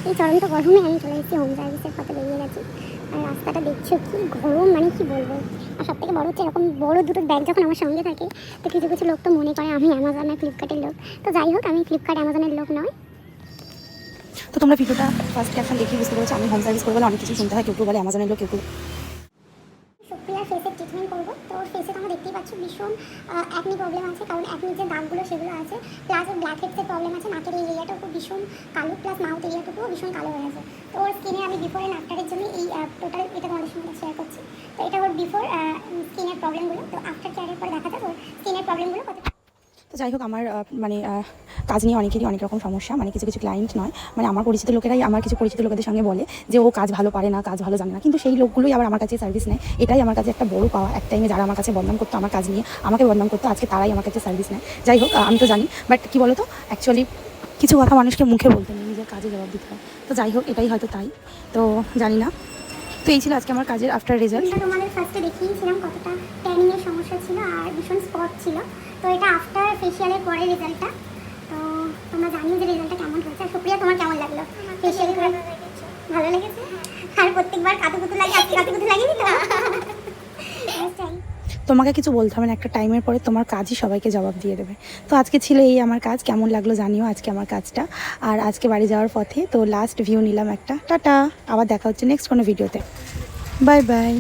এই চরন্ত গরমে আমি চলে এসেছি হোম সার্ভিসের পথে বেরিয়ে গেছি। আর রাস্তাটা দেখছো কি গরম, মানে কি বলবো। আর সব থেকে বড় হচ্ছে এরকম বড় দুটো ব্যাগ যখন আমার সঙ্গে থাকে তো কিছু কিছু লোক তো মনে করে আমি অ্যামাজন আর ফ্লিপকার্টের লোক। তো যাই হোক, আমি ফ্লিপকার্ট অ্যামাজনের লোক নয়। তো তোমরা ভিডিওটা ফার্স্ট ক্যাপশন দেখি বুঝতে পেরেছো আমি হোম সার্ভিস করবো বলে অনেক কিছু শুনতে হয়, কেউ কেউ বলে অ্যামাজনের লোক, কেউ কেউ সুপ্রিয়ার ফেসের ট্রিটমেন্ট করবো। তো ওর ফেসে তোমরা দেখতেই পাচ্ছ ভীষণ অ্যাকনি প্রবলেম আছে, কারণ অ্যাকনির যে দাগগুলো সেগুলো আছে, প্লাস ওর ব্ল্যাক হেডসের প্রবলেম আছে, নাকের এই এরিয়াটা খুব ভীষণ কালো, প্লাস মাউথ এরিয়াটুকুও ভীষণ কালো হয়ে আছে। তো ওর স্কিনে আমি বিফোর অ্যান্ড আফটারের জন্য এই টোটাল এটা তোমাদের সঙ্গে শেয়ার করছি। তো এটা ওর বিফোর স্কিনের প্রবলেমগুলো, তো আফটার কেয়ারের পরে দেখা যাবে ওর স্কিনের প্রবলেমগুলো কত। তো যাই হোক আমার কাজ নিয়ে অনেকেরই অনেক রকম সমস্যা, মানে কিছু কিছু ক্লায়েন্ট নয়, মানে আমার পরিচিত লোকেরাই আমার কিছু পরিচিত লোকেদের সঙ্গে বলে যে ও কাজ ভালো পারে না, কাজ ভালো জানে না, কিন্তু সেই লোকগুলোই আবার আমার কাছে সার্ভিস নেয়। এটাই আমার কাছে একটা বড় পাওয়া। এক টাইমে যারা আমার কাছে বদনাম করতো আমার কাজ নিয়ে, আমাকে বদনাম করতো, আজকে তারাই আমার কাছে সার্ভিস নেয়। যাই হোক আমি তো জানি, বাট কী বলো তো, অ্যাকচুয়ালি কিছু কথা মানুষকে মুখে বলতে নেই, নিজের কাজে জবাব দিতে হয়। তো যাই হোক এটাই হয়তো তাই, তো জানি না। তো এই ছিল আজকে আমার কাজের আফটার রেজাল্ট। তোমাদের ফার্স্টে দেখিয়েছিলাম কতটা ট্যানিংয়ের সমস্যা ছিল আর ভীষণ স্পট ছিল। তো এটা আফটার ফেশিয়ালের পরে রেজাল্টটা। তো তোমরা জানিও যে রেজাল্টটা কেমন হয়েছে। আর সুপ্রিয়া, তোমার কেমন লাগলো ফেশিয়াল করে? ভালো লেগেছে। আর প্রত্যেকবার কাতুকুতু লাগে, আজকে কাতুকুতু লাগেনি তো? তোমাকে কিছু বলতে হবে না, একটা টাইমের পরে তোমার কাজই সবাইকে জবাব দিয়ে দেবে। তো আজকে ছিল এই আমার কাজ, কেমন লাগলো জানিও আজকে আমার কাজটা। আর আজকে বাড়ি যাওয়ার পথে তো লাস্ট ভিউ নিলাম একটা। টাটা, আবার দেখা হচ্ছে নেক্সট কোনো ভিডিওতে। Bye bye.